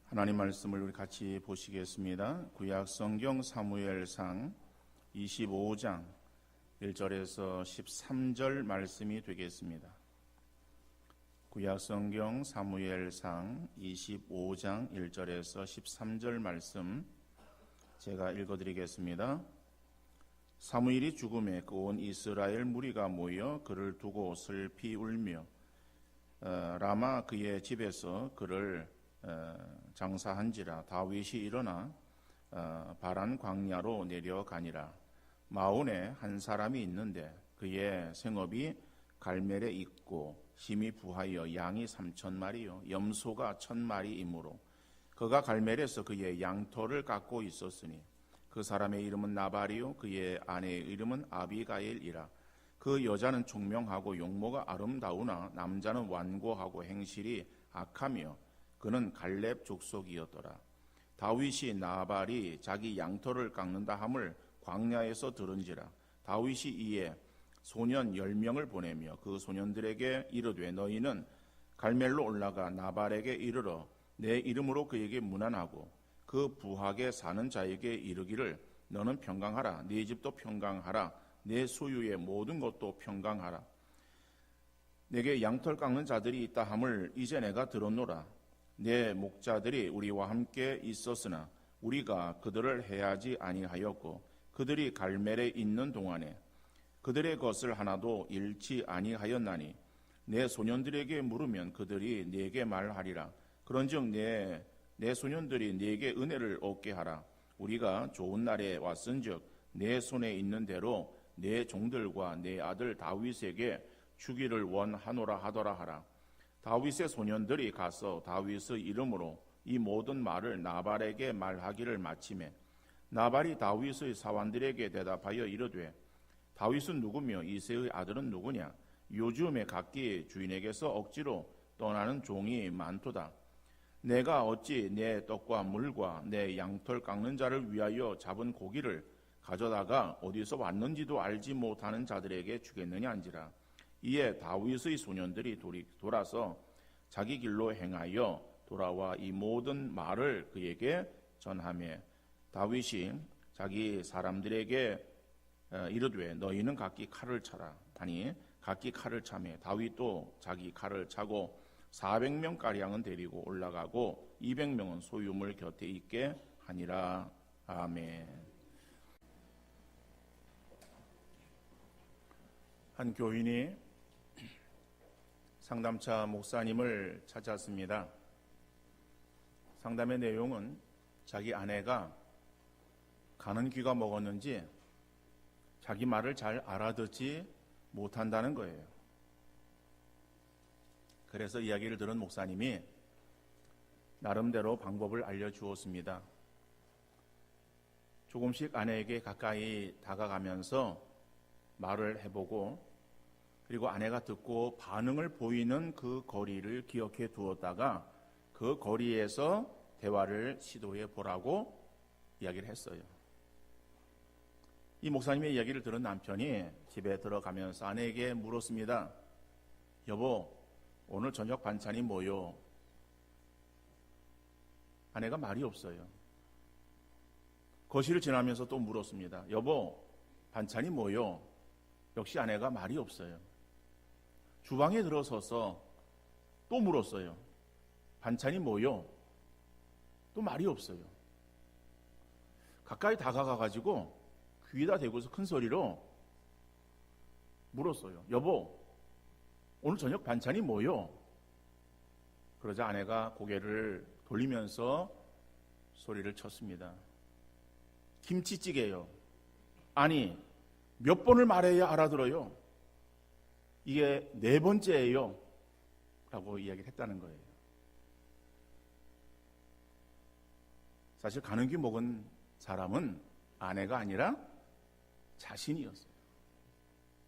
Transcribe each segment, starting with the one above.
하나님 말씀을 우리 같이 보시겠습니다. 구약 성경 사무엘상 25장 1절에서 13절 말씀이 되겠습니다. 구약 성경 사무엘상 25장 1절에서 13절 말씀 제가 읽어드리겠습니다. 사무엘이 죽음에 그 온 이스라엘 무리가 모여 그를 두고 슬피 울며 라마 그의 집에서 그를 장사한지라. 다윗이 일어나 바란 광야로 내려가니라. 마온에 한 사람이 있는데 그의 생업이 갈멜에 있고 힘이 부하여 양이 3,000마리요 염소가 1,000마리이므로 그가 갈멜에서 그의 양털을 깎고 있었으니 그 사람의 이름은 나발이요 그의 아내의 이름은 아비가일이라. 그 여자는 총명하고 용모가 아름다우나 남자는 완고하고 행실이 악하며 그는 갈렙 족속이었더라. 다윗이 나발이 자기 양털을 깎는다 함을 광야에서 들은지라. 다윗이 이에 소년 10명을 보내며 그 소년들에게 이르되 너희는 갈멜로 올라가 나발에게 이르러 내 이름으로 그에게 문안하고 그 부하게 사는 자에게 이르기를 너는 평강하라. 네 집도 평강하라. 내 소유의 모든 것도 평강하라. 내게 양털 깎는 자들이 있다 함을 이제 내가 들었노라. 내 목자들이 우리와 함께 있었으나 우리가 그들을 해하지 아니하였고 그들이 갈멜에 있는 동안에 그들의 것을 하나도 잃지 아니하였나니 내 소년들에게 물으면 그들이 내게 말하리라. 그런즉 내 소년들이 내게 은혜를 얻게 하라. 우리가 좋은 날에 왔은즉 내 손에 있는 대로 내 종들과 내 아들 다윗에게 주기를 원하노라 하더라 하라. 다윗의 소년들이 가서 다윗의 이름으로 이 모든 말을 나발에게 말하기를 마치매 나발이 다윗의 사환들에게 대답하여 이르되 다윗은 누구며 이새의 아들은 누구냐? 요즘에 각기 주인에게서 억지로 떠나는 종이 많도다. 내가 어찌 내 떡과 물과 내 양털 깎는 자를 위하여 잡은 고기를 가져다가 어디서 왔는지도 알지 못하는 자들에게 주겠느냐 한지라. 이에 다윗의 소년들이 돌아서 자기 길로 행하여 돌아와 이 모든 말을 그에게 전하며 다윗이 자기 사람들에게 이르되 너희는 각기 칼을 차라 하니 각기 칼을 차매 다윗도 자기 칼을 차고 400명가량은 데리고 올라가고 200명은 소유물 곁에 있게 하니라. 아멘. 한 교인이 상담차 목사님을 찾았습니다. 상담의 내용은 자기 아내가 가는 귀가 먹었는지 자기 말을 잘 알아듣지 못한다는 거예요. 그래서 이야기를 들은 목사님이 나름대로 방법을 알려주었습니다. 조금씩 아내에게 가까이 다가가면서 말을 해보고 그리고 아내가 듣고 반응을 보이는 그 거리를 기억해 두었다가 그 거리에서 대화를 시도해 보라고 이야기를 했어요. 이 목사님의 이야기를 들은 남편이 집에 들어가면서 아내에게 물었습니다. 여보, 오늘 저녁 반찬이 뭐요? 아내가 말이 없어요. 거실을 지나면서 또 물었습니다. 여보, 반찬이 뭐요? 역시 아내가 말이 없어요. 주방에 들어서서 또 물었어요. 반찬이 뭐요? 또 말이 없어요. 가까이 다가가가지고 귀에다 대고서 큰 소리로 물었어요. 여보, 오늘 저녁 반찬이 뭐요? 그러자 아내가 고개를 돌리면서 소리를 쳤습니다. 김치찌개요. 아니, 몇 번을 말해야 알아들어요? 이게 4번째예요. 라고 이야기를 했다는 거예요. 사실 가는 귀 먹은 사람은 아내가 아니라 자신이었어요.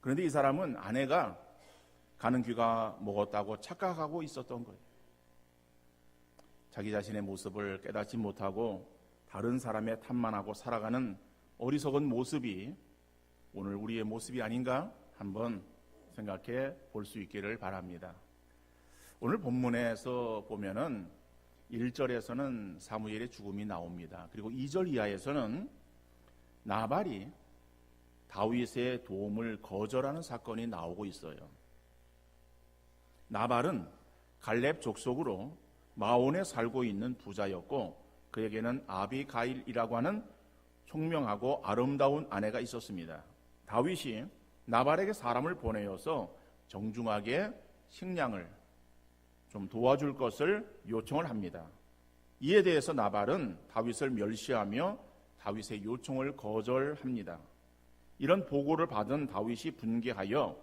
그런데 이 사람은 아내가 가는 귀가 먹었다고 착각하고 있었던 거예요. 자기 자신의 모습을 깨닫지 못하고 다른 사람의 탓만 하고 살아가는 어리석은 모습이 오늘 우리의 모습이 아닌가 한번 생각해 볼 수 있기를 바랍니다. 오늘 본문에서 보면은 1절에서는 사무엘의 죽음이 나옵니다. 그리고 2절 이하에서는 나발이 다윗의 도움을 거절하는 사건이 나오고 있어요. 나발은 갈렙 족속으로 마온에 살고 있는 부자였고 그에게는 아비가일이라고 하는 총명하고 아름다운 아내가 있었습니다. 다윗이 나발에게 사람을 보내어서 정중하게 식량을 좀 도와줄 것을 요청을 합니다. 이에 대해서 나발은 다윗을 멸시하며 다윗의 요청을 거절합니다. 이런 보고를 받은 다윗이 분개하여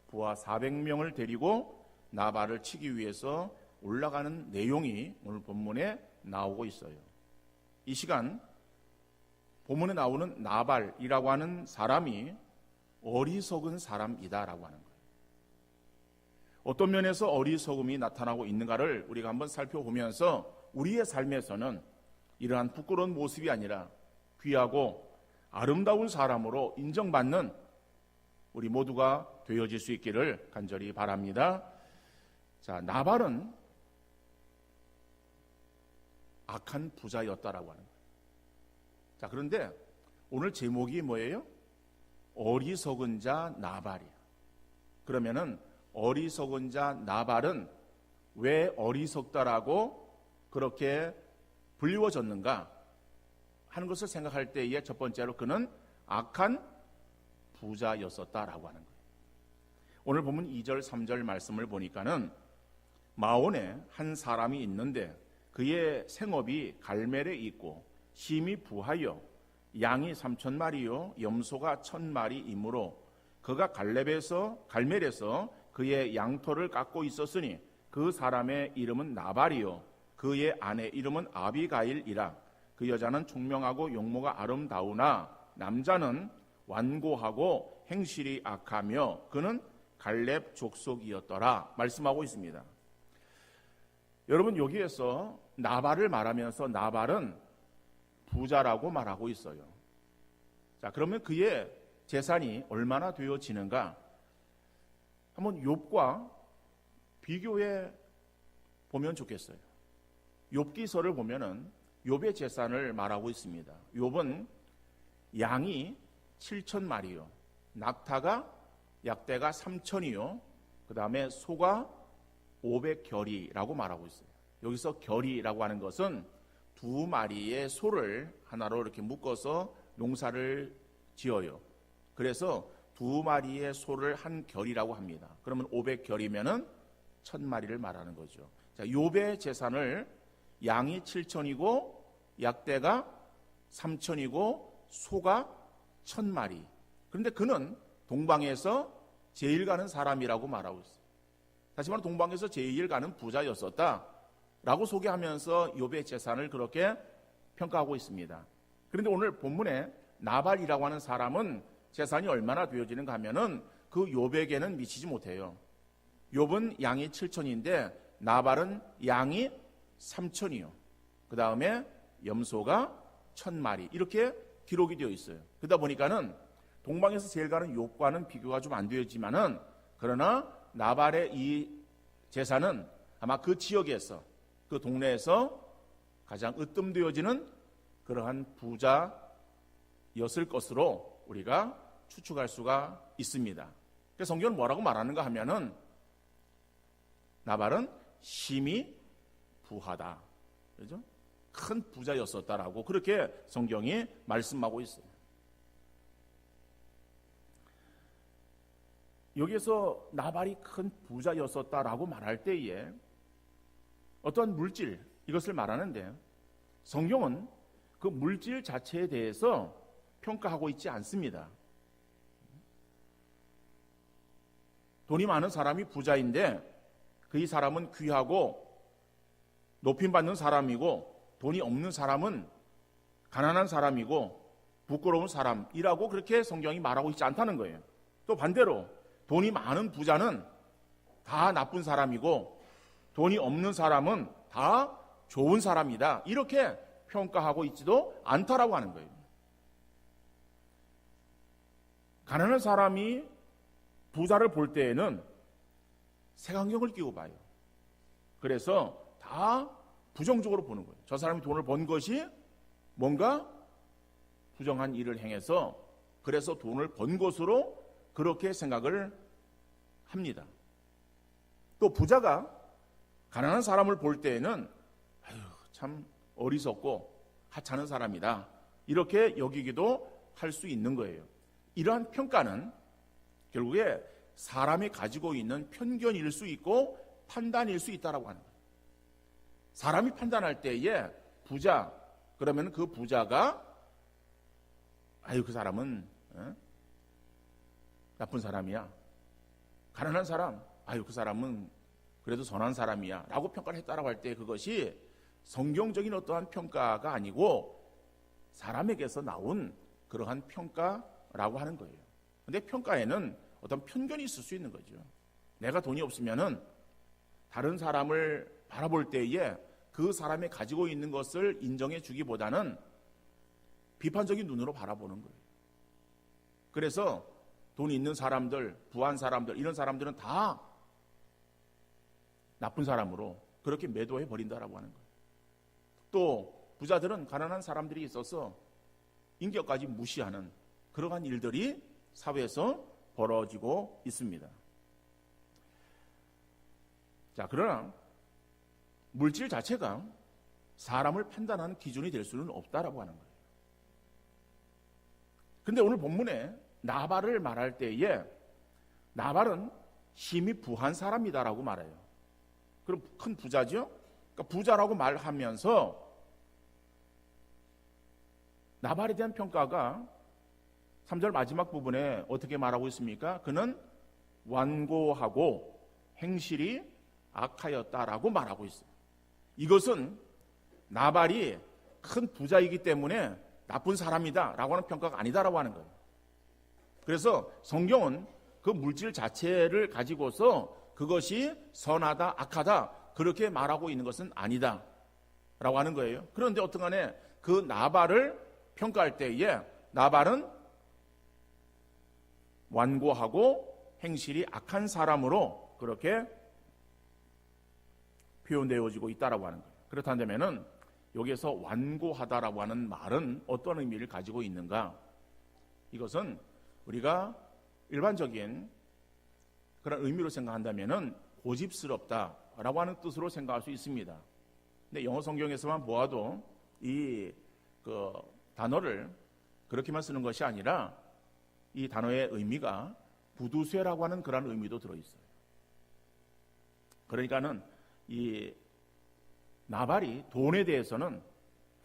부하 400명을 데리고 나발을 치기 위해서 올라가는 내용이 오늘 본문에 나오고 있어요. 이 시간 본문에 나오는 나발이라고 하는 사람이 어리석은 사람이다라고 하는 거예요. 어떤 면에서 어리석음이 나타나고 있는가를 우리가 한번 살펴보면서 우리의 삶에서는 이러한 부끄러운 모습이 아니라 귀하고 아름다운 사람으로 인정받는 우리 모두가 되어질 수 있기를 간절히 바랍니다. 자, 나발은 악한 부자였다라고 하는 거예요. 자, 그런데 오늘 제목이 뭐예요? 어리석은 자 나발이야. 그러면은 어리석은 자 나발은 왜 어리석다라고 그렇게 불리워졌는가 하는 것을 생각할 때에 첫 번째로 그는 악한 부자였었다라고 하는 거예요. 오늘 보면 2절 3절 말씀을 보니까는 마온에 한 사람이 있는데 그의 생업이 갈멜에 있고 심이 부하여 양이 3,000마리요 염소가 1,000마리이므로 그가 갈멜에서 그의 양털을 깎고 있었으니 그 사람의 이름은 나발이요 그의 아내 이름은 아비가일이라. 그 여자는 총명하고 용모가 아름다우나 남자는 완고하고 행실이 악하며 그는 갈렙 족속이었더라 말씀하고 있습니다. 여러분, 여기에서 나발을 말하면서 나발은 부자라고 말하고 있어요. 자, 그러면 그의 재산이 얼마나 되어지는가? 한번 욥과 비교해 보면 좋겠어요. 욥기서를 보면은 욥의 재산을 말하고 있습니다. 욥은 양이 7,000마리요, 낙타가 약대가 3,000이요, 그 다음에 소가 500결이라고 말하고 있어요. 여기서 결이라고 하는 것은 2마리의 소를 하나로 이렇게 묶어서 농사를 지어요. 그래서 2마리의 소를 한 결이라고 합니다. 그러면 500결이면은 1,000마리를 말하는 거죠. 자, 욥의 재산을 양이 7,000이고 약대가 3,000이고 소가 1,000마리. 그런데 그는 동방에서 제일 가는 사람이라고 말하고 있어요. 다시 말해 동방에서 제일 가는 부자였었다라고 소개하면서 욥의 재산을 그렇게 평가하고 있습니다. 그런데 오늘 본문에 나발이라고 하는 사람은 재산이 얼마나 되어지는가 하면은 그 욥에게는 미치지 못해요. 욥은 양이 7,000인데 나발은 양이 3,000이요. 그 다음에 염소가 1,000마리 이렇게 기록이 되어 있어요. 그러다 보니까는 동방에서 제일 가는 욥과는 비교가 좀 안 되었지만은 그러나 나발의 이 재산은 아마 그 지역에서 그 동네에서 가장 으뜸되어지는 그러한 부자였을 것으로 우리가 추측할 수가 있습니다. 그래서 성경은 뭐라고 말하는가 하면은 나발은 심히 부하다, 그렇죠? 큰 부자였었다라고 그렇게 성경이 말씀하고 있어요. 여기에서 나발이 큰 부자였었다라고 말할 때에 어떤 물질 이것을 말하는데 성경은 그 물질 자체에 대해서 평가하고 있지 않습니다. 돈이 많은 사람이 부자인데 그 이 사람은 귀하고 높임받는 사람이고 돈이 없는 사람은 가난한 사람이고 부끄러운 사람이라고 그렇게 성경이 말하고 있지 않다는 거예요. 또 반대로 돈이 많은 부자는 다 나쁜 사람이고 돈이 없는 사람은 다 좋은 사람이다 이렇게 평가하고 있지도 않다라고 하는 거예요. 가난한 사람이 부자를 볼 때에는 색안경을 끼고 봐요. 그래서 다 부정적으로 보는 거예요. 저 사람이 돈을 번 것이 뭔가 부정한 일을 행해서 그래서 돈을 번 것으로 그렇게 생각을 합니다. 또 부자가 가난한 사람을 볼 때에는 아유, 참 어리석고 하찮은 사람이다, 이렇게 여기기도 할 수 있는 거예요. 이러한 평가는 결국에 사람이 가지고 있는 편견일 수 있고 판단일 수 있다라고 하는 거예요. 사람이 판단할 때에 부자 그러면 그 부자가 아유, 그 사람은 나쁜 사람이야. 가난한 사람, 아유, 그 사람은 그래도 선한 사람이야 라고 평가를 했다라고 할 때 그것이 성경적인 어떠한 평가가 아니고 사람에게서 나온 그러한 평가라고 하는 거예요. 근데 평가에는 어떤 편견이 있을 수 있는 거죠. 내가 돈이 없으면은 다른 사람을 바라볼 때에 그 사람이 가지고 있는 것을 인정해 주기보다는 비판적인 눈으로 바라보는 거예요. 그래서 돈이 있는 사람들, 부한 사람들, 이런 사람들은 다 나쁜 사람으로 그렇게 매도해 버린다라고 하는 거예요. 또 부자들은 가난한 사람들이 있어서 인격까지 무시하는 그러한 일들이 사회에서 벌어지고 있습니다. 자, 그러나 물질 자체가 사람을 판단하는 기준이 될 수는 없다라고 하는 거예요. 근데 오늘 본문에 나발을 말할 때에 나발은 힘이 부한 사람이다라고 말해요. 그럼 큰 부자죠? 그러니까 부자라고 말하면서 나발에 대한 평가가 3절 마지막 부분에 어떻게 말하고 있습니까? 그는 완고하고 행실이 악하였다라고 말하고 있어요. 이것은 나발이 큰 부자이기 때문에 나쁜 사람이다 라고 하는 평가가 아니다라고 하는 거예요. 그래서 성경은 그 물질 자체를 가지고서 그것이 선하다 악하다 그렇게 말하고 있는 것은 아니다 라고 하는 거예요. 그런데 어떠간에 그 나발을 평가할 때에 나발은 완고하고 행실이 악한 사람으로 그렇게 표현되어지고 있다라고 하는 거예요. 그렇다면은 여기에서 완고하다라고 하는 말은 어떤 의미를 가지고 있는가? 이것은 우리가 일반적인 그런 의미로 생각한다면은 고집스럽다라고 하는 뜻으로 생각할 수 있습니다. 근데 영어 성경에서만 보아도 이 단어를 그렇게만 쓰는 것이 아니라 이 단어의 의미가 부두쇠라고 하는 그런 의미도 들어있어요. 그러니까는 이 나발이 돈에 대해서는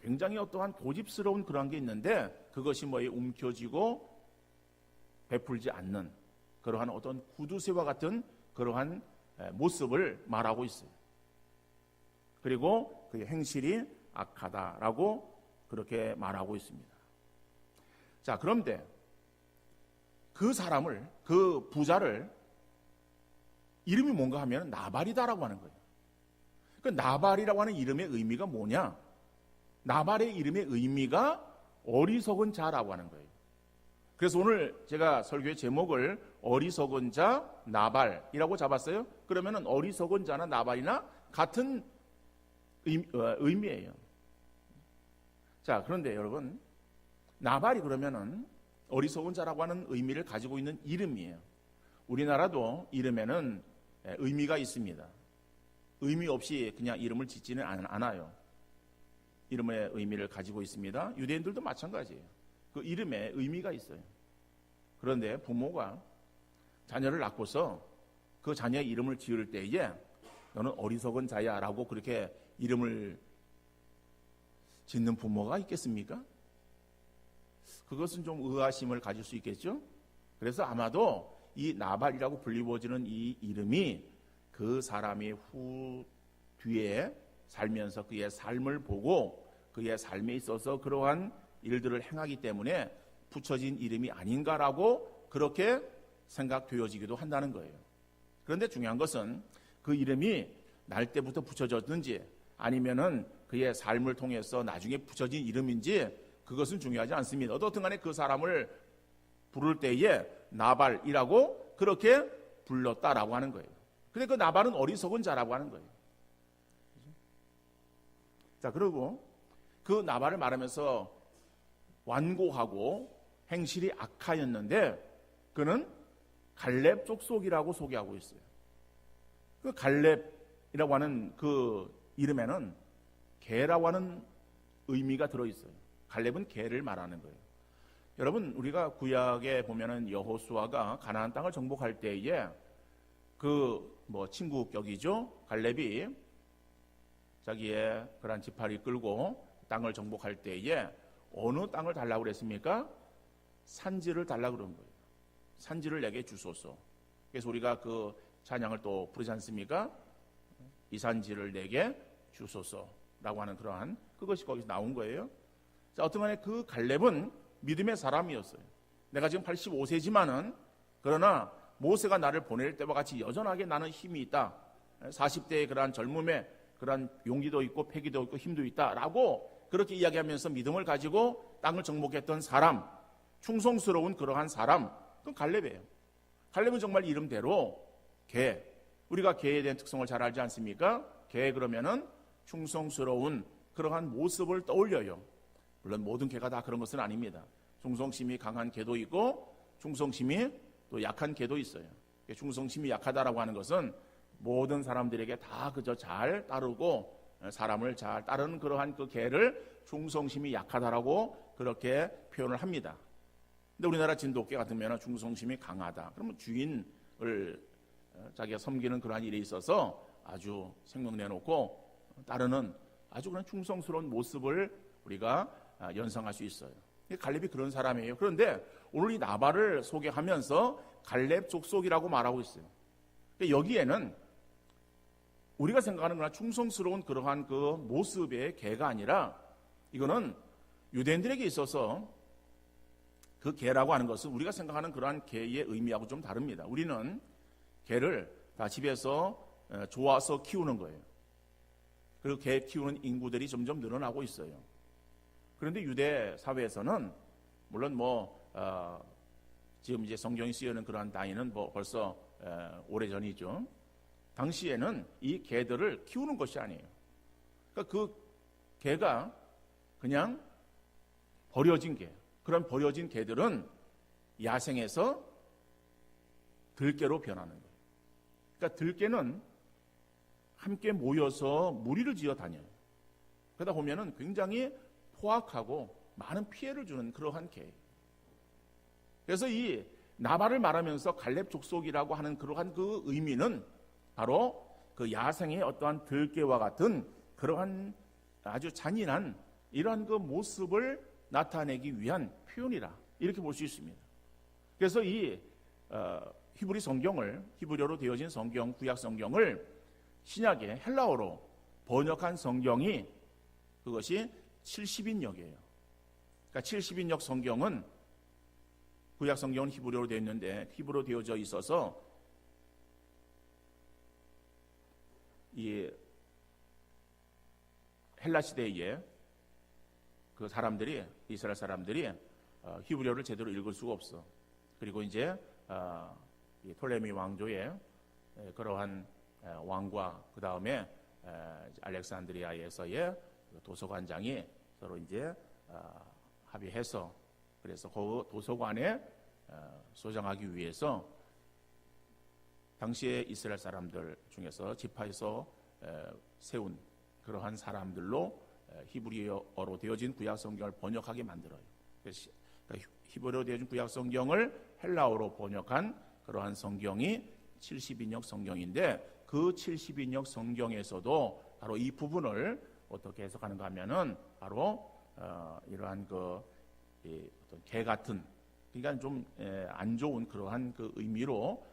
굉장히 어떠한 고집스러운 그런 게 있는데 그것이 움켜쥐고 베풀지 않는 그러한 어떤 구두쇠와 같은 그러한 모습을 말하고 있어요. 그리고 그의 행실이 악하다라고 그렇게 말하고 있습니다. 자, 그런데 그 사람을, 그 부자를 이름이 뭔가 하면 나발이다라고 하는 거예요. 그 나발이라고 하는 이름의 의미가 뭐냐? 나발의 이름의 의미가 어리석은 자라고 하는 거예요. 그래서 오늘 제가 설교의 제목을 어리석은 자 나발이라고 잡았어요. 그러면은 어리석은 자나 나발이나 같은 의미예요. 자, 그런데 여러분, 나발이 그러면은 어리석은 자라고 하는 의미를 가지고 있는 이름이에요. 우리나라도 이름에는 의미가 있습니다. 의미 없이 그냥 이름을 짓지는 않아요. 이름의 의미를 가지고 있습니다. 유대인들도 마찬가지예요. 그 이름에 의미가 있어요. 그런데 부모가 자녀를 낳고서 그 자녀의 이름을 지을 때에 너는 어리석은 자야 라고 그렇게 이름을 짓는 부모가 있겠습니까? 그것은 좀 의아심을 가질 수 있겠죠. 그래서 아마도 이 나발이라고 불리워지는 이 이름이 그 사람이 뒤에 살면서 그의 삶을 보고 그의 삶에 있어서 그러한 일들을 행하기 때문에 붙여진 이름이 아닌가라고 그렇게 생각되어지기도 한다는 거예요. 그런데 중요한 것은 그 이름이 날 때부터 붙여졌는지 아니면은 그의 삶을 통해서 나중에 붙여진 이름인지 그것은 중요하지 않습니다. 어떻든 간에 그 사람을 부를 때에 나발이라고 그렇게 불렀다라고 하는 거예요. 근데 그 나발은 어리석은 자라고 하는 거예요. 자, 그리고 그 나발을 말하면서 완고하고 행실이 악하였는데 그는 갈렙 족속이라고 소개하고 있어요. 그 갈렙이라고 하는 그 이름에는 개라고 하는 의미가 들어있어요. 갈렙은 개를 말하는 거예요. 여러분, 우리가 구약에 보면은 여호수아가 가나안 땅을 정복할 때에 친구 격이죠. 갈렙이 자기의 그런 지파를 끌고 땅을 정복할 때에 어느 땅을 달라고 그랬습니까? 산지를 달라고 그런 거예요. 산지를 내게 주소서. 그래서 우리가 그 찬양을 또 부르지 않습니까? 이 산지를 내게 주소서라고 하는 그러한 그것이 거기서 나온 거예요. 자, 어떤 간에 그 갈렙은 믿음의 사람이었어요. 내가 지금 85세지만은 그러나 모세가 나를 보낼 때와 같이 여전하게 나는 힘이 있다. 40대의 그러한 젊음에 그러한 용기도 있고 패기도 있고 힘도 있다라고 그렇게 이야기하면서 믿음을 가지고 땅을 정복했던 사람, 충성스러운 그러한 사람, 그건 갈렙이에요. 갈렙은 정말 이름대로 개, 우리가 개에 대한 특성을 잘 알지 않습니까? 개 그러면은 충성스러운 그러한 모습을 떠올려요. 물론 모든 개가 다 그런 것은 아닙니다. 충성심이 강한 개도 있고 충성심이 또 약한 개도 있어요. 충성심이 약하다라고 하는 것은 모든 사람들에게 다 그저 잘 따르고 사람을 잘 따르는 그러한 그 개를 충성심이 약하다라고 그렇게 표현을 합니다. 근데 우리나라 진돗개 같으면 충성심이 강하다. 그러면 주인을 자기가 섬기는 그러한 일에 있어서 아주 생명 내놓고 따르는 아주 그런 충성스러운 모습을 우리가 연상할 수 있어요. 갈렙이 그런 사람이에요. 그런데 오늘 이 나발을 소개하면서 갈렙 족속이라고 말하고 있어요. 여기에는 우리가 생각하는 그런 충성스러운 그러한 그 모습의 개가 아니라 이거는 유대인들에게 있어서 그 개라고 하는 것은 우리가 생각하는 그러한 개의 의미하고 좀 다릅니다. 우리는 개를 다 집에서 좋아서 키우는 거예요. 그리고 개 키우는 인구들이 점점 늘어나고 있어요. 그런데 유대 사회에서는 물론 지금 이제 성경이 쓰여있는 그러한 나이는 벌써 오래전이죠. 당시에는 이 개들을 키우는 것이 아니에요. 그러니까 그 개가 그냥 버려진 개. 그런 버려진 개들은 야생에서 들개로 변하는 거예요. 그러니까 들개는 함께 모여서 무리를 지어 다녀요. 그러다 보면은 굉장히 포악하고 많은 피해를 주는 그러한 개예요. 그래서 이 나발을 말하면서 갈렙 족속이라고 하는 그러한 그 의미는 바로 그 야생의 어떠한 들개와 같은 그러한 아주 잔인한 이러한 그 모습을 나타내기 위한 표현이라 이렇게 볼 수 있습니다. 그래서 이 히브리 성경을 히브리어로 되어진 성경, 구약 성경을 신약의 헬라어로 번역한 성경이 그것이 70인역이에요. 그러니까 70인역 성경은 구약 성경은 히브리어로 되어 있는데 히브리어로 되어져 있어서 이 헬라 시대에 그 사람들이 이스라엘 사람들이 히브리어를 제대로 읽을 수가 없어. 그리고 이제 톨레미 왕조의 그러한 왕과 그 다음에 알렉산드리아에서의 도서관장이 서로 이제 합의해서 그래서 그 도서관에 소장하기 위해서 당시에 이스라엘 사람들 중에서 지파에서 세운 그러한 사람들로 히브리어로 되어진 구약 성경을 번역하게 만들어요. 그래서 히브리어로 되어진 구약 성경을 헬라어로 번역한 그러한 성경이 70인역 성경인데 그 70인역 성경에서도 바로 이 부분을 어떻게 해석하는가 하면은 바로 이러한 어떤 개 같은 그러니까 좀 안 좋은 그러한 그 의미로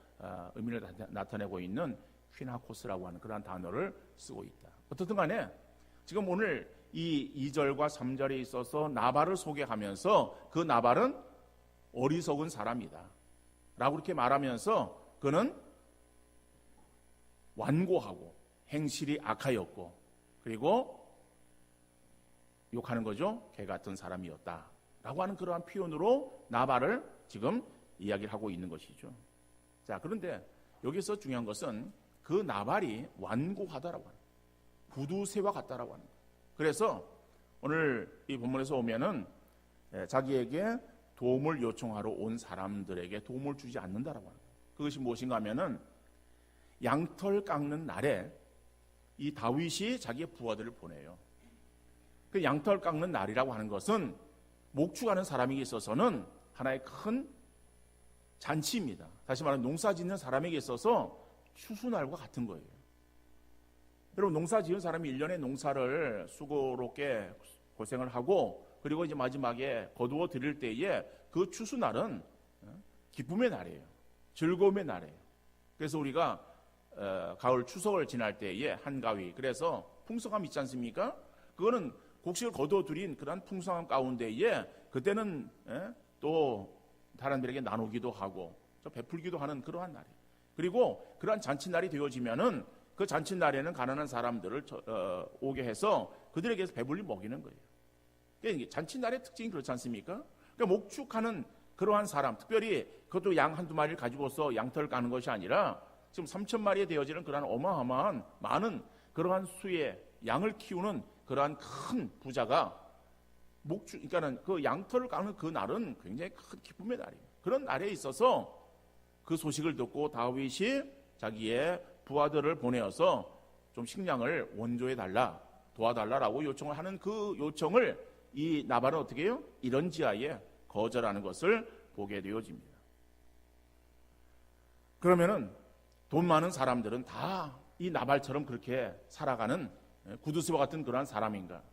의미를 나타내고 있는 휘나코스라고 하는 그러한 단어를 쓰고 있다. 어떻든 간에 지금 오늘 이 2절과 3절에 있어서 나발을 소개하면서 그 나발은 어리석은 사람이다 라고 이렇게 말하면서 그는 완고하고 행실이 악하였고 그리고 욕하는 거죠. 개 같은 사람이었다 라고 하는 그러한 표현으로 나발을 지금 이야기를 하고 있는 것이죠. 자, 그런데 여기서 중요한 것은 그 나발이 완고하다라고 하는 구두쇠와 같다라고 하는 거예요. 그래서 오늘 이 본문에서 보면은 자기에게 도움을 요청하러 온 사람들에게 도움을 주지 않는다라고 합니다. 그것이 무엇인가 하면은 양털 깎는 날에 이 다윗이 자기의 부하들을 보내요. 그 양털 깎는 날이라고 하는 것은 목축하는 사람에게 있어서는 하나의 큰 잔치입니다. 다시 말하면 농사 짓는 사람에게 있어서 추수날과 같은 거예요. 여러분, 농사 지은 사람이 1년의 농사를 수고롭게 고생을 하고 그리고 이제 마지막에 거두어 드릴 때에 그 추수날은 기쁨의 날이에요. 즐거움의 날이에요. 그래서 우리가 가을 추석을 지날 때에 한가위, 그래서 풍성함 있지 않습니까? 그거는 곡식을 거두어 드린 그런 풍성함 가운데에 그때는 또 사람들에게 나누기도 하고 베풀기도 하는 그러한 날이에요. 그리고 그러한 잔치날이 되어지면은 그 잔치날에는 가난한 사람들을 오게 해서 그들에게서 배불리 먹이는 거예요. 그러니까 잔치날의 특징이 그렇지 않습니까? 그러니까 목축하는 그러한 사람, 특별히 그것도 양 한두 마리를 가지고서 양털을 까는 것이 아니라 지금 3,000마리에 되어지는 그러한 어마어마한 많은 그러한 수의 양을 키우는 그러한 큰 부자가 그러니까는 그 양털을 까는 그 날은 굉장히 큰 기쁨의 날이에요. 그런 날에 있어서 그 소식을 듣고 다윗이 자기의 부하들을 보내어서 좀 식량을 원조해 달라, 도와달라라고 요청을 하는 그 요청을 이 나발은 어떻게 해요? 이런 지하에 거절하는 것을 보게 되어집니다. 그러면은 돈 많은 사람들은 다 이 나발처럼 그렇게 살아가는 구두쇠와 같은 그러한 사람인가?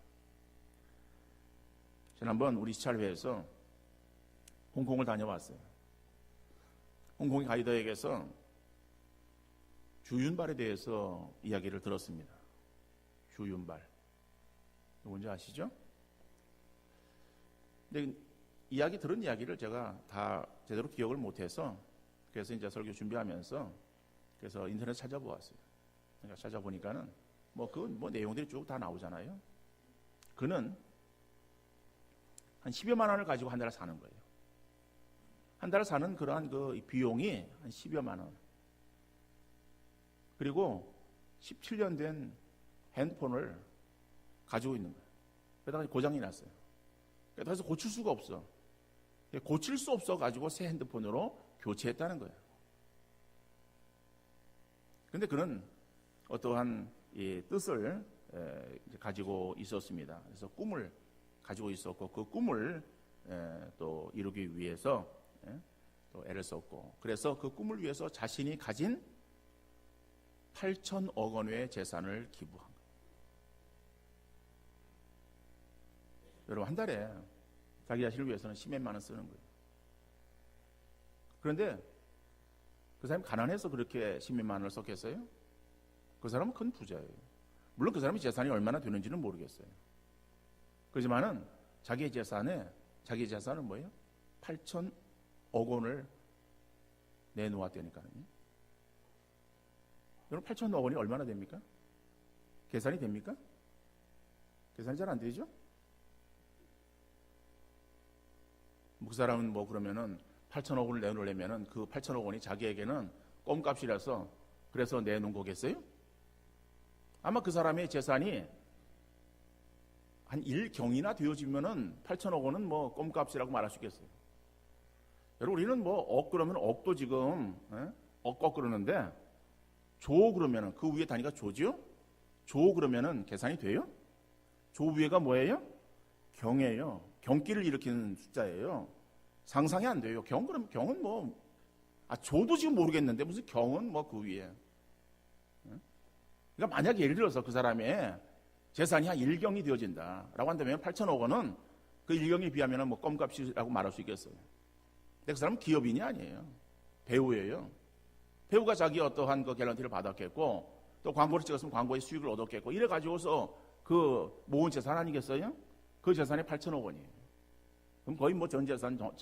지난번 우리 시찰회에서 홍콩을 다녀왔어요. 홍콩의 가이드에게서 주윤발에 대해서 이야기를 들었습니다. 주윤발. 뭔지 아시죠? 근데 이야기 들은 이야기를 제가 다 제대로 기억을 못해서 그래서 이제 설교 준비하면서 그래서 인터넷 찾아보았어요. 그러니까 찾아보니까는 그 내용들이 쭉 다 나오잖아요. 그는 한 10여만 원을 가지고 한 달을 사는 거예요. 한 달을 사는 그러한 그 비용이 한 10여만 원. 그리고 17년 된 핸드폰을 가지고 있는 거예요. 그러다가 고장이 났어요. 그래서 고칠 수가 없어. 고칠 수 없어 가지고 새 핸드폰으로 교체했다는 거예요. 그런데 그는 어떠한 이 뜻을 가지고 있었습니다. 그래서 꿈을 가지고 있었고 그 꿈을 또 이루기 위해서 또 애를 썼고 그래서 그 꿈을 위해서 자신이 가진 8천억 원의 재산을 기부한 거예요. 여러분, 한 달에 자기 자신을 위해서는 10몇만 원 쓰는 거예요. 그런데 그 사람이 가난해서 그렇게 10몇만 원을 썼겠어요? 그 사람은 큰 부자예요. 물론 그 사람이 재산이 얼마나 되는지는 모르겠어요. 그렇지만은 자기 재산은 뭐예요? 8천억 원을 내놓았다니까요. 여러분, 8천억 원이 얼마나 됩니까? 계산이 됩니까? 계산이 잘 안 되죠? 그 사람은 그러면은 8천억 원을 내놓으려면은 그 8천억 원이 자기에게는 껌값이라서 그래서 내놓은 거겠어요? 아마 그 사람의 재산이 한 1경이나 되어지면은 8천억 원은 껌값이라고 말할 수 있겠어요. 여러분, 우리는 억 그러면 억도 지금 억억 그러는데 조 그러면은 그 위에 단위가 조지요? 조 그러면은 계산이 돼요? 조 위에가 뭐예요? 경이에요. 경기를 일으키는 숫자예요. 상상이 안 돼요. 그러면 경은 조도 지금 모르겠는데 무슨 경은 그 위에. 그러니까 만약 예를 들어서 그 사람의 재산이 한 1경이 되어진다라고 한다면 8천억 원은 그 1경에 비하면 껌값이라고 말할 수 있겠어요. 근데 그 사람은 기업인이 아니에요. 배우예요. 배우가 자기 어떠한 그 갤런티를 받았겠고 또 광고를 찍었으면 광고의 수익을 얻었겠고 이래 가지고서 그 모은 재산 아니겠어요? 그 재산이 8천억 원이에요. 그럼 거의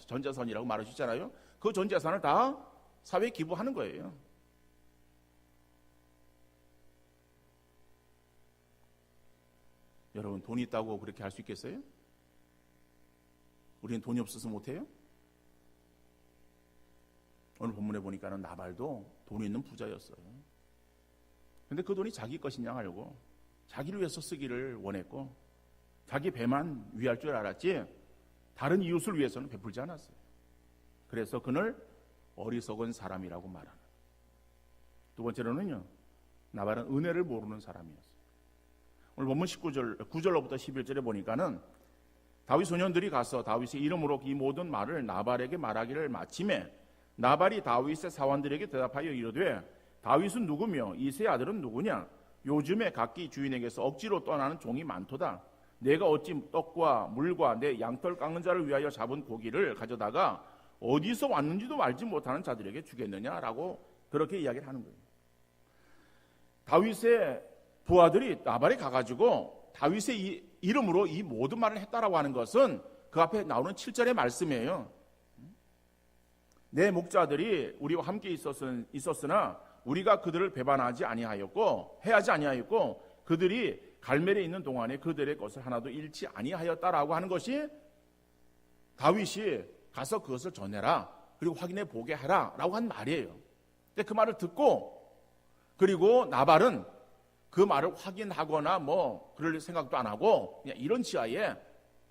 전재산이라고 말할 수 있잖아요. 그 전 재산을 다 사회에 기부하는 거예요. 여러분, 돈이 있다고 그렇게 할 수 있겠어요? 우리는 돈이 없어서 못해요? 오늘 본문에 보니까는 나발도 돈이 있는 부자였어요. 근데 그 돈이 자기 것인 양 알고 자기를 위해서 쓰기를 원했고 자기 배만 위할 줄 알았지 다른 이웃을 위해서는 베풀지 않았어요. 그래서 그를 어리석은 사람이라고 말하는. 두 번째로는요, 나발은 은혜를 모르는 사람이었어요. 오늘 본문 9절로부터 11절에 보니까는 다윗 소년들이 가서 다윗의 이름으로 이 모든 말을 나발에게 말하기를 마침에 나발이 다윗의 사원들에게 대답하여 이르되 다윗은 누구며 이새의 아들은 누구냐? 요즘에 각기 주인에게서 억지로 떠나는 종이 많도다. 내가 어찌 떡과 물과 내 양털 깎는 자를 위하여 잡은 고기를 가져다가 어디서 왔는지도 알지 못하는 자들에게 주겠느냐라고 그렇게 이야기를 하는 거예요. 다윗의 부하들이 나발에 가가지고 다윗의 이름으로 이 모든 말을 했다라고 하는 것은 그 앞에 나오는 7절의 말씀이에요. 내 목자들이 우리와 함께 있었으나 우리가 그들을 배반하지 아니하였고 해하지 아니하였고 그들이 갈멜에 있는 동안에 그들의 것을 하나도 잃지 아니하였다라고 하는 것이 다윗이 가서 그것을 전해라 그리고 확인해 보게 하라 라고 한 말이에요. 근데 그 말을 듣고 그리고 나발은 그 말을 확인하거나 뭐 그럴 생각도 안 하고 그냥 이런 치하에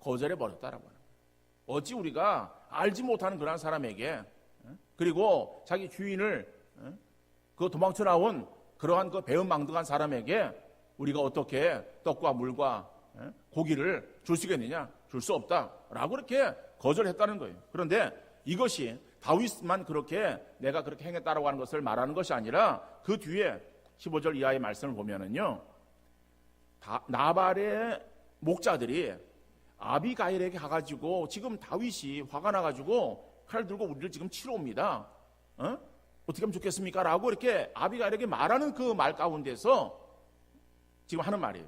거절해 버렸다라고 하는 거예요. 어찌 우리가 알지 못하는 그런 사람에게 그리고 자기 주인을 그 도망쳐 나온 그러한 그 배은망덕한 사람에게 우리가 어떻게 떡과 물과 고기를 줄 수 있겠느냐? 줄 수 없다라고 이렇게 거절했다는 거예요. 그런데 이것이 다윗만 그렇게 내가 그렇게 행했다라고 하는 것을 말하는 것이 아니라 그 뒤에 15절 이하의 말씀을 보면은요, 나발의 목자들이 아비가일에게 가가지고 지금 다윗이 화가 나가지고 칼 들고 우리를 지금 치러 옵니다. 어떻게 하면 좋겠습니까? 라고 이렇게 아비가일에게 말하는 그 말 가운데서 지금 하는 말이에요.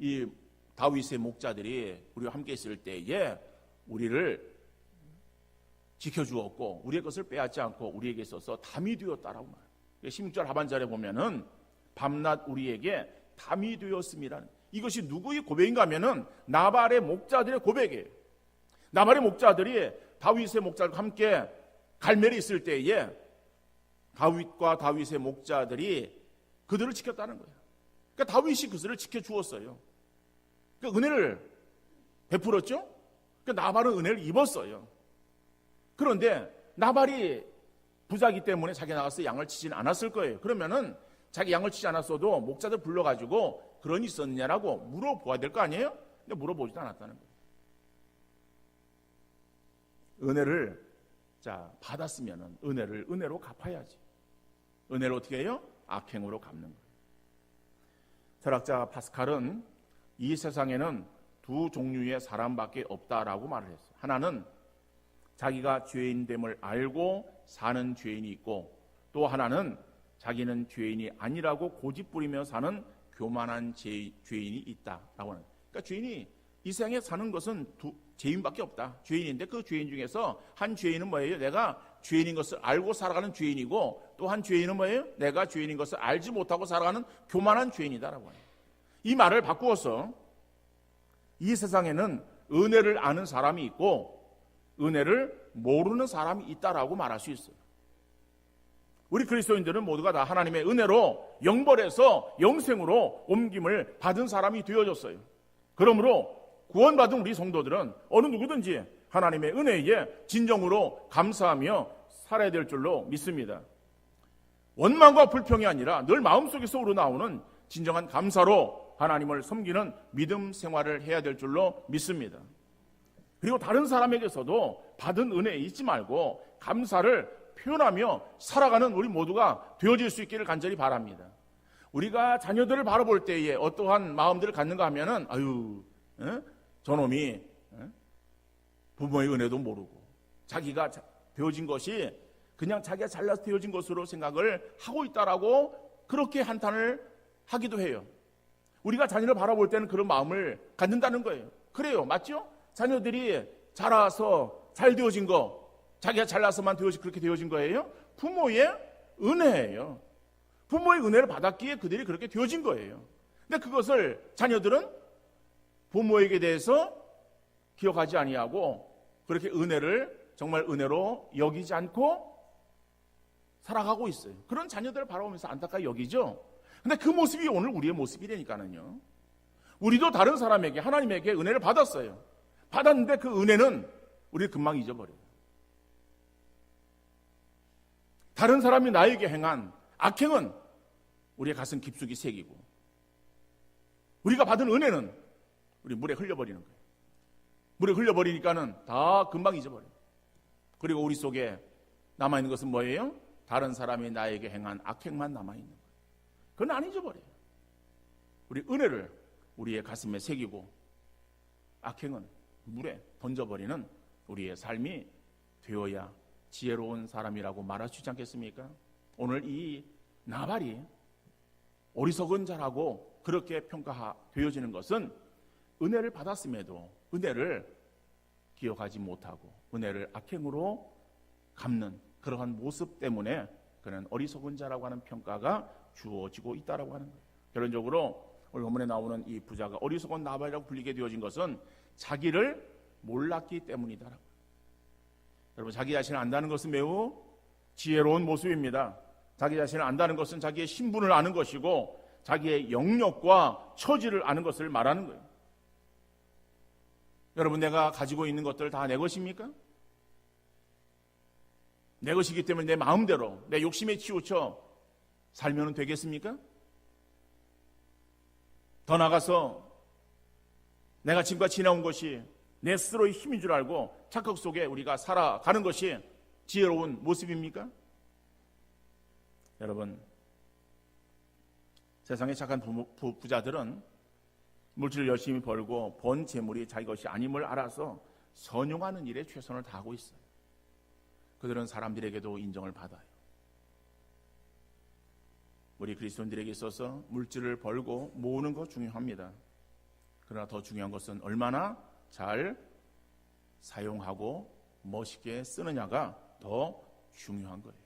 이 다윗의 목자들이 우리와 함께 있을 때에 우리를 지켜주었고 우리의 것을 빼앗지 않고 우리에게 있어서 담이 되었다라고 말해요. 16절 하반절에 보면은 밤낮 우리에게 담이 되었습니다. 이것이 누구의 고백인가 하면은 나발의 목자들의 고백이에요. 나발의 목자들이 다윗의 목자들과 함께 갈멜에 있을 때에 다윗과 다윗의 목자들이 그들을 지켰다는 거예요. 그러니까 다윗이 그들을 지켜주었어요. 그러니까 은혜를 베풀었죠. 그러니까 나발은 은혜를 입었어요. 그런데 나발이 부자기 때문에 자기 나가서 양을 치지는 않았을 거예요. 그러면은 자기 양을 치지 않았어도 목자들 불러가지고 그런 일이 있었느냐라고 물어보아야 될 거 아니에요? 근데 물어보지도 않았다는 거예요. 은혜를 받았으면은 은혜를 은혜로 갚아야지. 은혜를 어떻게 해요? 악행으로 갚는 거예요. 철학자 파스칼은 이 세상에는 두 종류의 사람밖에 없다라고 말을 했어요. 하나는 자기가 죄인됨을 알고 사는 죄인이 있고 또 하나는 자기는 죄인이 아니라고 고집부리며 사는 교만한 죄인이 있다라고 하는. 그러니까 죄인이 이 세상에 사는 것은 죄인밖에 없다. 죄인인데 그 죄인 중에서 한 죄인은 뭐예요? 내가 죄인인 것을 알고 살아가는 죄인이고 또 한 죄인은 뭐예요? 내가 죄인인 것을 알지 못하고 살아가는 교만한 죄인이다라고 해요. 이 말을 바꾸어서 이 세상에는 은혜를 아는 사람이 있고 은혜를 모르는 사람이 있다라고 말할 수 있어요. 우리 그리스도인들은 모두가 다 하나님의 은혜로 영벌에서 영생으로 옮김을 받은 사람이 되어졌어요. 그러므로 구원받은 우리 성도들은 어느 누구든지 하나님의 은혜에 진정으로 감사하며 살아야 될 줄로 믿습니다. 원망과 불평이 아니라 늘 마음속에서 우러나오는 진정한 감사로 하나님을 섬기는 믿음 생활을 해야 될 줄로 믿습니다. 그리고 다른 사람에게서도 받은 은혜에 잊지 말고 감사를 표현하며 살아가는 우리 모두가 되어질 수 있기를 간절히 바랍니다. 우리가 자녀들을 바라볼 때에 어떠한 마음들을 갖는가 하면은 저놈이 부모의 은혜도 모르고 자기가 되어진 것이 그냥 자기가 잘나서 되어진 것으로 생각을 하고 있다라고 그렇게 한탄을 하기도 해요. 우리가 자녀를 바라볼 때는 그런 마음을 갖는다는 거예요. 그래요, 맞죠? 자녀들이 자라서 잘 되어진 거, 자기가 잘나서만 그렇게 되어진 거예요? 부모의 은혜예요. 부모의 은혜를 받았기에 그들이 그렇게 되어진 거예요. 근데 그것을 자녀들은 부모에게 대해서 기억하지 아니하고 그렇게 은혜를 정말 은혜로 여기지 않고 살아가고 있어요. 그런 자녀들을 바라보면서 안타까이 여기죠. 근데 그 모습이 오늘 우리의 모습이라니까는요. 우리도 다른 사람에게, 하나님에게 은혜를 받았어요. 받았는데 그 은혜는 우리 금방 잊어버려요. 다른 사람이 나에게 행한 악행은 우리의 가슴 깊숙이 새기고, 우리가 받은 은혜는 우리 물에 흘려버리는 거예요. 물에 흘려버리니까는 다 금방 잊어버려요. 그리고 우리 속에 남아있는 것은 뭐예요? 다른 사람이 나에게 행한 악행만 남아있는 거예요. 그건 안 잊어버려요. 우리 은혜를 우리의 가슴에 새기고 악행은 물에 던져버리는 우리의 삶이 되어야 지혜로운 사람이라고 말할 수 있지 않겠습니까? 오늘 이 나발이 어리석은 자라고 그렇게 평가되어지는 것은 은혜를 받았음에도 은혜를 기억하지 못하고 은혜를 악행으로 갚는 그러한 모습 때문에 그는 어리석은 자라고 하는 평가가 주어지고 있다라고 하는 거예요. 결론적으로 오늘 본문에 나오는 이 부자가 어리석은 나발이라고 불리게 되어진 것은 자기를 몰랐기 때문이다라고. 여러분, 자기 자신을 안다는 것은 매우 지혜로운 모습입니다. 자기 자신을 안다는 것은 자기의 신분을 아는 것이고 자기의 영역과 처지를 아는 것을 말하는 거예요. 여러분, 내가 가지고 있는 것들 다 내 것입니까? 내 것이기 때문에 내 마음대로 내 욕심에 치우쳐 살면 되겠습니까? 더 나아가서 내가 지금까지 지나온 것이 내 스스로의 힘인 줄 알고 착각 속에 우리가 살아가는 것이 지혜로운 모습입니까? 여러분, 세상의 착한 부자들은 물질을 열심히 벌고 번 재물이 자기 것이 아님을 알아서 선용하는 일에 최선을 다하고 있어요. 그들은 사람들에게도 인정을 받아요. 우리 그리스도인들에게 있어서 물질을 벌고 모으는 것 중요합니다. 그러나 더 중요한 것은 얼마나 잘 사용하고 멋있게 쓰느냐가 더 중요한 거예요.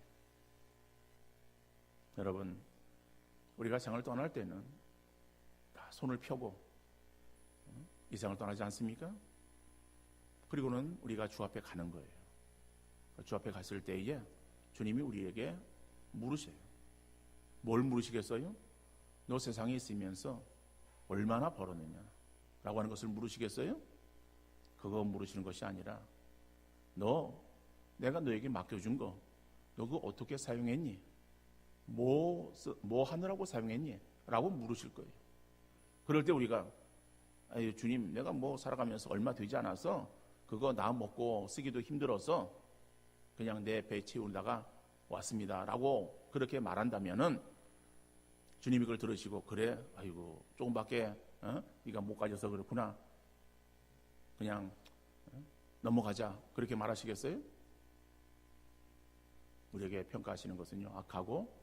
여러분, 우리가 세상을 떠날 때는 다 손을 펴고 이 세상을 떠나지 않습니까? 그리고는 우리가 주 앞에 가는 거예요. 주 앞에 갔을 때에 주님이 우리에게 물으세요. 뭘 물으시겠어요? 너 세상에 있으면서 얼마나 벌었느냐 라고 하는 것을 물으시겠어요? 그거 물으시는 것이 아니라 내가 너에게 맡겨준 거 너 그거 어떻게 사용했니? 뭐 하느라고 사용했니? 라고 물으실 거예요. 그럴 때 우리가 아유, 주님, 내가 살아가면서 얼마 되지 않아서 그거 나 먹고 쓰기도 힘들어서 그냥 내 배 채우다가 왔습니다 라고 그렇게 말한다면은 주님이 그걸 들으시고 그래, 아이고 조금밖에 네가 못 가져서 그렇구나, 그냥 넘어가자 그렇게 말하시겠어요? 우리에게 평가하시는 것은요, 악하고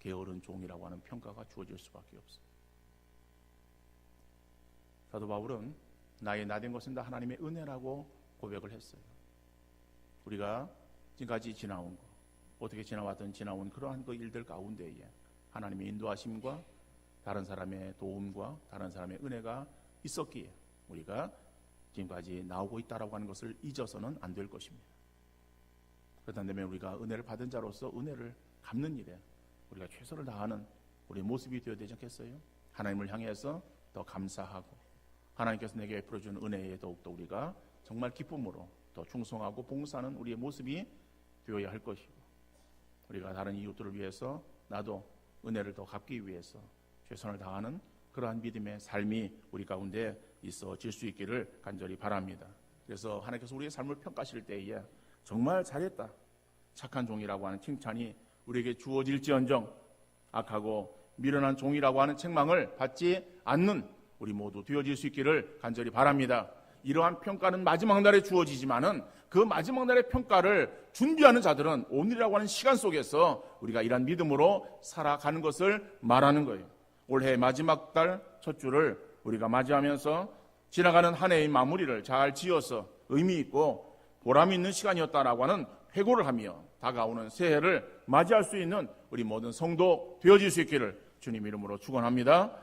게으른 종이라고 하는 평가가 주어질 수밖에 없어요. 사도 바울은 나의 나된 것은 다 하나님의 은혜라고 고백을 했어요. 우리가 지금까지 지나온 거, 어떻게 지나온 그러한 그 일들 가운데에 하나님의 인도하심과 다른 사람의 도움과 다른 사람의 은혜가 있었기에 우리가 지금까지 나오고 있다라고 하는 것을 잊어서는 안 될 것입니다. 그렇다면 우리가 은혜를 받은 자로서 은혜를 갚는 일에 우리가 최선을 다하는 우리의 모습이 되어야 되지 않겠어요? 하나님을 향해서 더 감사하고 하나님께서 내게 베풀어준 은혜에 더욱더 우리가 정말 기쁨으로 더 충성하고 봉사하는 우리의 모습이 되어야 할 것이고, 우리가 다른 이웃들을 위해서 나도 은혜를 더 갚기 위해서 최선을 다하는 그러한 믿음의 삶이 우리 가운데 있어질 수 있기를 간절히 바랍니다. 그래서 하나님께서 우리의 삶을 평가하실 때에 정말 잘했다, 착한 종이라고 하는 칭찬이 우리에게 주어질지언정 악하고 미련한 종이라고 하는 책망을 받지 않는 우리 모두 되어질 수 있기를 간절히 바랍니다. 이러한 평가는 마지막 날에 주어지지만은 그 마지막 날의 평가를 준비하는 자들은 오늘이라고 하는 시간 속에서 우리가 이러한 믿음으로 살아가는 것을 말하는 거예요. 올해 마지막 달 첫 주를 우리가 맞이하면서 지나가는 한 해의 마무리를 잘 지어서 의미 있고 보람 있는 시간이었다라고 하는 회고를 하며 다가오는 새해를 맞이할 수 있는 우리 모든 성도 되어질 수 있기를 주님 이름으로 축원합니다.